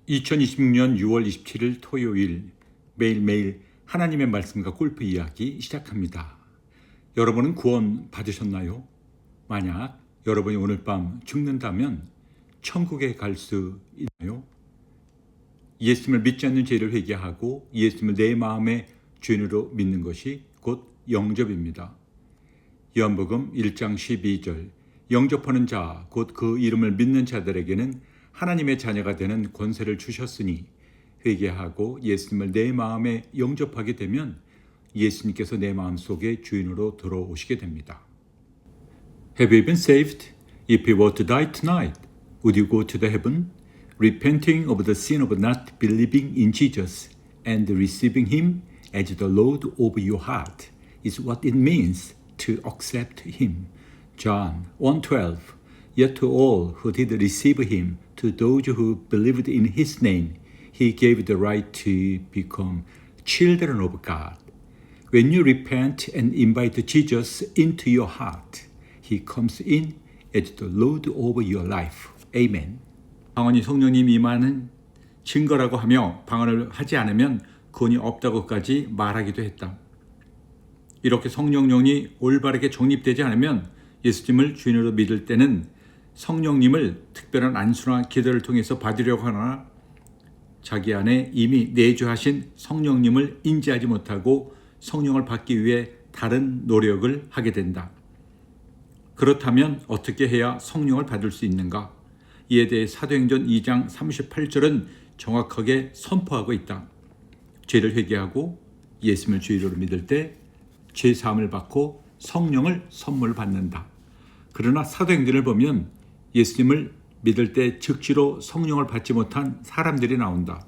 2026년 6월 27일 토요일 매일매일 하나님의 말씀과 골프 이야기 시작합니다. 여러분은 구원 받으셨나요? 만약 여러분이 오늘 밤 죽는다면 천국에 갈 수 있나요? 예수님을 믿지 않는 죄를 회개하고 예수님을 내 마음의 주인으로 믿는 것이 곧 영접입니다. 요한복음 1장 12절 영접하는 자 곧 그 이름을 믿는 자들에게는 하나님의 자녀가 되는 권세를 주셨으니 회개하고 예수님을 내 마음에 영접하게 되면 예수님께서 내 마음속에 주인으로 들어오시게 됩니다. Have you been saved? If you were to die tonight, would you go to the heaven? Repenting of the sin of not believing in Jesus and receiving Him as the Lord of your heart is what it means to accept Him. John 1:12 Yet to all who did receive Him, to those who believed in His name, He gave the right to become children of God. When you repent and invite Jesus into your heart, He comes in as the Lord of your life. Amen. 방언이 성령님 임하는 증거라고 하며 방언을 하지 않으면 구원이 없다고까지 말하기도 했다. 이렇게 성령령이 올바르게 정립되지 않으면 예수님을 주인으로 믿을 때는 성령님을 특별한 안수나 기도를 통해서 받으려고 하나 자기 안에 이미 내주하신 성령님을 인지하지 못하고 성령을 받기 위해 다른 노력을 하게 된다. 그렇다면 어떻게 해야 성령을 받을 수 있는가? 이에 대해 사도행전 2장 38절은 정확하게 선포하고 있다. 죄를 회개하고 예수님을 주인으로 믿을 때 죄 사함을 받고 성령을 선물 받는다. 그러나 사도행전을 보면 예수님을 믿을 때 즉시로 성령을 받지 못한 사람들이 나온다.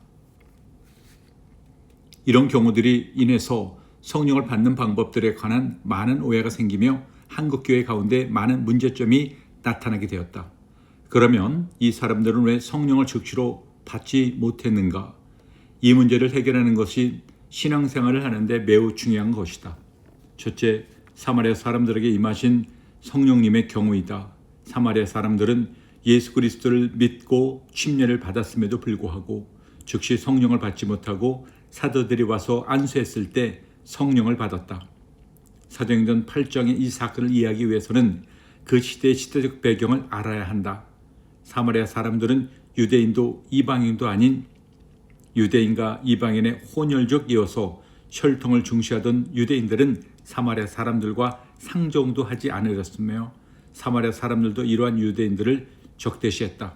이런 경우들이 인해서 성령을 받는 방법들에 관한 많은 오해가 생기며 한국교회 가운데 많은 문제점이 나타나게 되었다. 그러면 이 사람들은 왜 성령을 즉시로 받지 못했는가? 이 문제를 해결하는 것이 신앙생활을 하는데 매우 중요한 것이다. 첫째, 사마리아 사람들에게 임하신 성령님의 경우이다. 사마리아 사람들은 예수 그리스도를 믿고 침례를 받았음에도 불구하고 즉시 성령을 받지 못하고 사도들이 와서 안수했을 때 성령을 받았다. 사도행전 8장의 이 사건을 이해하기 위해서는 그 시대의 시대적 배경을 알아야 한다. 사마리아 사람들은 유대인도 이방인도 아닌 유대인과 이방인의 혼혈족이어서 혈통을 중시하던 유대인들은 사마리아 사람들과 상종도 하지 않으렸으며 사마리아 사람들도 이러한 유대인들을 적대시했다.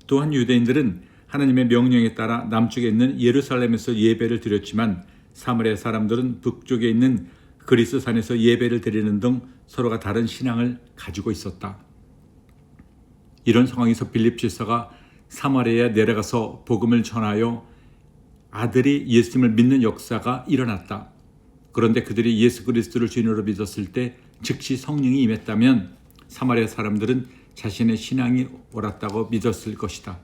또한 유대인들은 하나님의 명령에 따라 남쪽에 있는 예루살렘에서 예배를 드렸지만 사마리아 사람들은 북쪽에 있는 그리스산에서 예배를 드리는 등 서로가 다른 신앙을 가지고 있었다. 이런 상황에서 빌립 집사가 사마리아에 내려가서 복음을 전하여 아들이 예수님을 믿는 역사가 일어났다. 그런데 그들이 예수 그리스도를 주인으로 믿었을 때 즉시 성령이 임했다면 사마리아 사람들은 자신의 신앙이 옳았다고 믿었을 것이다.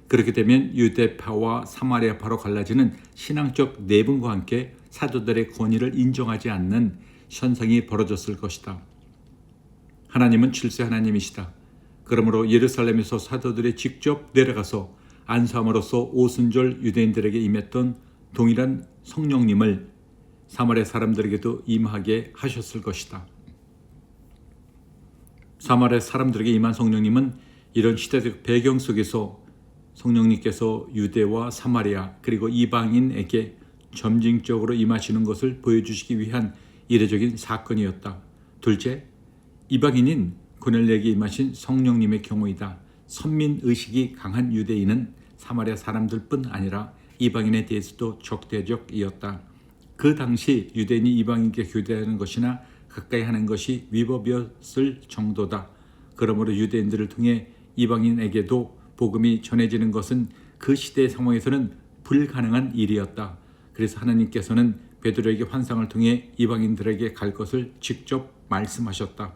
그렇게 되면 유대파와 사마리아파로 갈라지는 신앙적 내분과 함께 사도들의 권위를 인정하지 않는 현상이 벌어졌을 것이다. 하나님은 칠세 하나님이시다. 그러므로 예루살렘에서 사도들이 직접 내려가서 안수함으로써 오순절 유대인들에게 임했던 동일한 성령님을 사마리아 사람들에게도 임하게 하셨을 것이다. 사마리아 사람들에게 임한 성령님은 이런 시대적 배경 속에서 성령님께서 유대와 사마리아 그리고 이방인에게 점진적으로 임하시는 것을 보여주시기 위한 이례적인 사건이었다. 둘째, 이방인인 고넬료에게 임하신 성령님의 경우이다. 선민의식이 강한 유대인은 사마리아 사람들뿐 아니라 이방인에 대해서도 적대적이었다. 그 당시 유대인이 이방인께 교대하는 것이나 가까이 하는 것이 위법이었을 정도다. 그러므로 유대인들을 통해 이방인에게도 복음이 전해지는 것은 그 시대의 상황에서는 불가능한 일이었다. 그래서 하나님께서는 베드로에게 환상을 통해 이방인들에게 갈 것을 직접 말씀하셨다.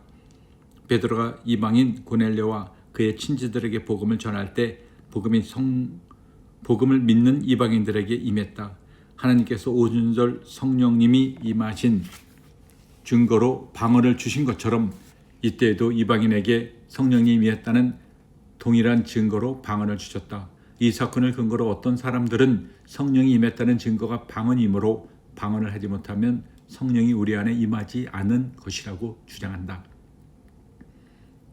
베드로가 이방인 고넬료와 그의 친지들에게 복음을 전할 때 복음을 믿는 이방인들에게 임했다. 하나님께서 오순절 성령님이 임하신 증거로 방언을 주신 것처럼 이때에도 이방인에게 성령님이 임했다는 동일한 증거로 방언을 주셨다. 이 사건을 근거로 어떤 사람들은 성령이 임했다는 증거가 방언이므로 방언을 하지 못하면 성령이 우리 안에 임하지 않은 것이라고 주장한다.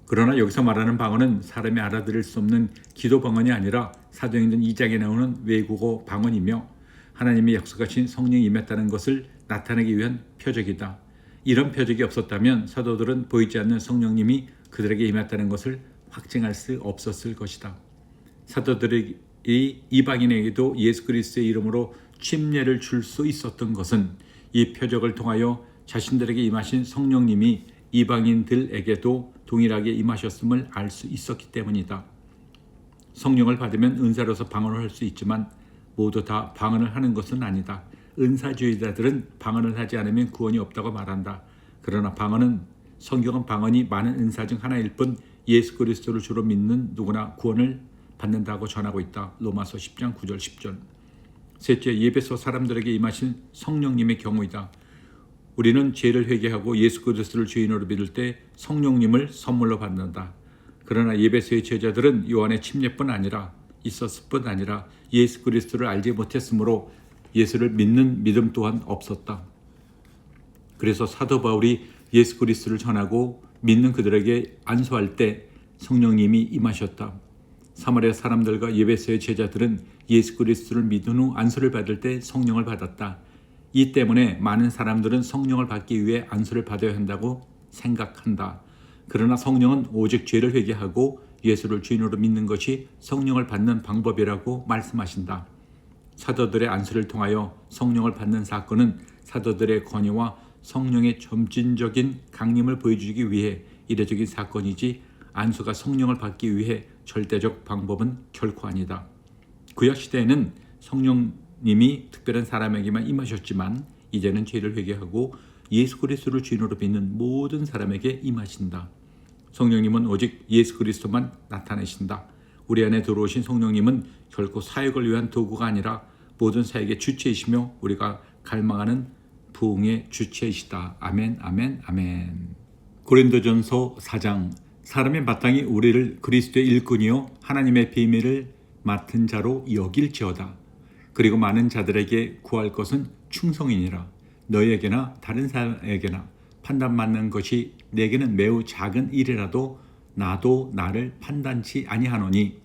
그러나 여기서 말하는 방언은 사람이 알아들을 수 없는 기도 방언이 아니라 사도행전 2장에 나오는 외국어 방언이며 하나님의 약속하신 성령이 임했다는 것을 나타내기 위한 표적이다. 이런 표적이 없었다면 사도들은 보이지 않는 성령님이 그들에게 임했다는 것을 확증할 수 없었을 것이다. 사도들이 이방인에게도 예수 그리스도의 이름으로 침례를 줄 수 있었던 것은 이 표적을 통하여 자신들에게 임하신 성령님이 이방인들에게도 동일하게 임하셨음을 알 수 있었기 때문이다. 성령을 받으면 은사로서 방언을 할 수 있지만 모두 다 방언을 하는 것은 아니다. 은사주의자들은 방언을 하지 않으면 구원이 없다고 말한다. 그러나 성경은 방언이 많은 은사 중 하나일 뿐 예수 그리스도를 주로 믿는 누구나 구원을 받는다고 전하고 있다. 로마서 10장 9절 10절. 셋째, 예배소 사람들에게 임하신 성령님의 경우이다. 우리는 죄를 회개하고 예수 그리스도를 주인으로 믿을 때 성령님을 선물로 받는다. 그러나 예배소의 제자들은 요한의 침례뿐 아니라 있었을 뿐 아니라 예수 그리스도를 알지 못했으므로 예수를 믿는 믿음 또한 없었다. 그래서 사도 바울이 예수 그리스도를 전하고 믿는 그들에게 안수할 때 성령님이 임하셨다. 사마리아 사람들과 예배소의 제자들은 예수 그리스도를 믿은 후 안수를 받을 때 성령을 받았다. 이 때문에 많은 사람들은 성령을 받기 위해 안수를 받아야 한다고 생각한다. 그러나 성령은 오직 죄를 회개하고 예수를 주인으로 믿는 것이 성령을 받는 방법이라고 말씀하신다. 사도들의 안수를 통하여 성령을 받는 사건은 사도들의 권위와 성령의 점진적인 강림을 보여주기 위해 이례적인 사건이지 안수가 성령을 받기 위해 절대적 방법은 결코 아니다. 구약시대에는 성령님이 특별한 사람에게만 임하셨지만 이제는 죄를 회개하고 예수 그리스도를 주인으로 믿는 모든 사람에게 임하신다. 성령님은 오직 예수 그리스도만 나타내신다. 우리 안에 들어오신 성령님은 결코 사역을 위한 도구가 아니라 모든 사역의 주체이시며 우리가 갈망하는 부흥의 주체이시다. 아멘, 아멘, 아멘. 고린도전서 4장. 사람의 마땅히 우리를 그리스도의 일꾼이요 하나님의 비밀을 맡은 자로 여길지어다. 그리고 많은 자들에게 구할 것은 충성이니라. 너희에게나 다른 사람에게나 판단받는 것이 내게는 매우 작은 일이라도 나도 나를 판단치 아니하노니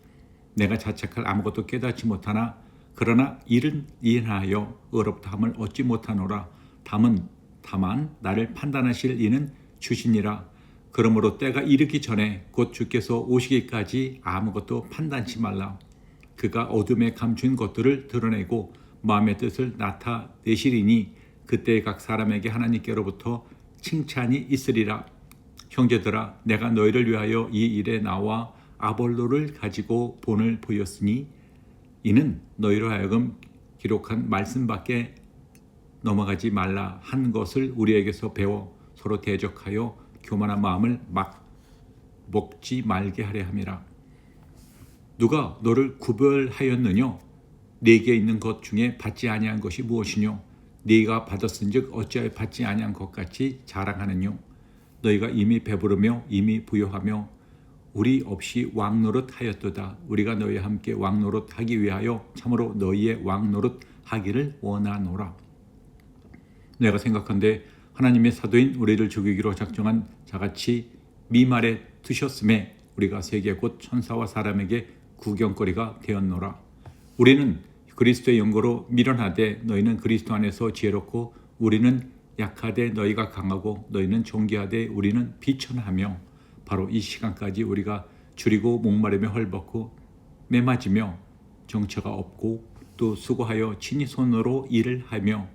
내가 자책할 아무것도 깨닫지 못하나 그러나 일은 인하여 의롭다함을 얻지 못하노라. 다만 나를 판단하실 이는 주시니라. 그러므로 때가 이르기 전에 곧 주께서 오시기까지 아무것도 판단치 말라. 그가 어둠에 감춘 것들을 드러내고 마음의 뜻을 나타내시리니 그때 각 사람에게 하나님께로부터 칭찬이 있으리라. 형제들아, 내가 너희를 위하여 이 일에 나와 아볼로를 가지고 본을 보였으니 이는 너희로 하여금 기록한 말씀밖에 넘어가지 말라 한 것을 우리에게서 배워 서로 대적하여 교만한 마음을 막 먹지 말게 하려 함이라. 누가 너를 구별하였느냐? 네게 있는 것 중에 받지 아니한 것이 무엇이뇨? 네가 받았은즉 어찌하여 받지 아니한 것 같이 자랑하느뇨? 너희가 이미 배부르며 이미 부요하며 우리 없이 왕노릇 하였도다. 우리가 너희와 함께 왕노릇 하기 위하여 참으로 너희의 왕노릇 하기를 원하노라. 내가 생각한데 하나님의 사도인 우리를 죽이기로 작정한 자같이 미말에 드셨음에 우리가 세계 곧 천사와 사람에게 구경거리가 되었노라. 우리는 그리스도의 영광으로 미련하되 너희는 그리스도 안에서 지혜롭고 우리는 약하되 너희가 강하고 너희는 존귀하되 우리는 비천하며 바로 이 시간까지 우리가 줄이고 목마르며 헐벗고 매맞으며 정처가 없고 또 수고하여 친히 손으로 일을 하며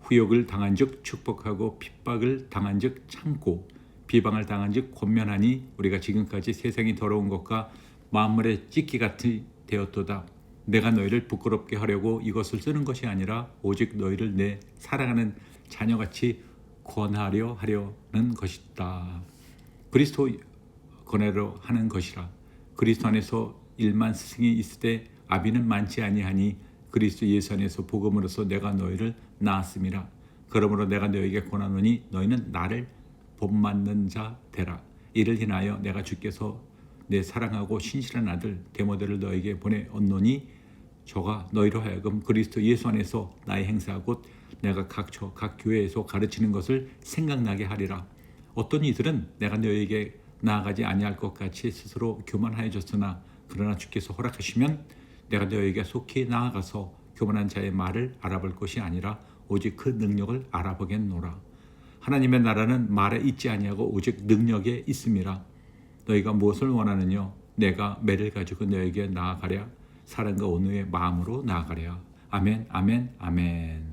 후욕을 당한즉 축복하고 핍박을 당한즉 참고 비방을 당한즉 권면하니 우리가 지금까지 세상이 더러운 것과 만물의 찢기 같이 되었도다. 내가 너희를 부끄럽게 하려고 이것을 쓰는 것이 아니라 오직 너희를 내 사랑하는 자녀같이 권하려 하려는 것이다. 그리스도 권하려 하는 것이라. 그리스도 안에서 1만 스승이 있을 때 아비는 많지 아니하니 그리스도 예수 안에서 복음으로서 내가 너희를 낳았음이라. 그러므로 내가 너희에게 권하노니 너희는 나를 본받는 자 되라. 이를 인하여 내가 주께서 내 사랑하고 신실한 아들 데모데를 너에게 보내었노니 저가 너희로 하여금 그리스도 예수 안에서 나의 행사 곧 내가 각 교회에서 가르치는 것을 생각나게 하리라. 어떤 이들은 내가 너희에게 나아가지 아니할 것 같이 스스로 교만하여졌으나 그러나 주께서 허락하시면 내가 너희에게 속히 나아가서 교만한 자의 말을 알아볼 것이 아니라 오직 그 능력을 알아보겠노라. 하나님의 나라는 말에 있지 아니하고 오직 능력에 있음이라. 너희가 무엇을 원하느냐? 내가 매를 가지고 너에게 나아가랴. 사랑과 온유의 마음으로 나아가랴. 아멘, 아멘, 아멘.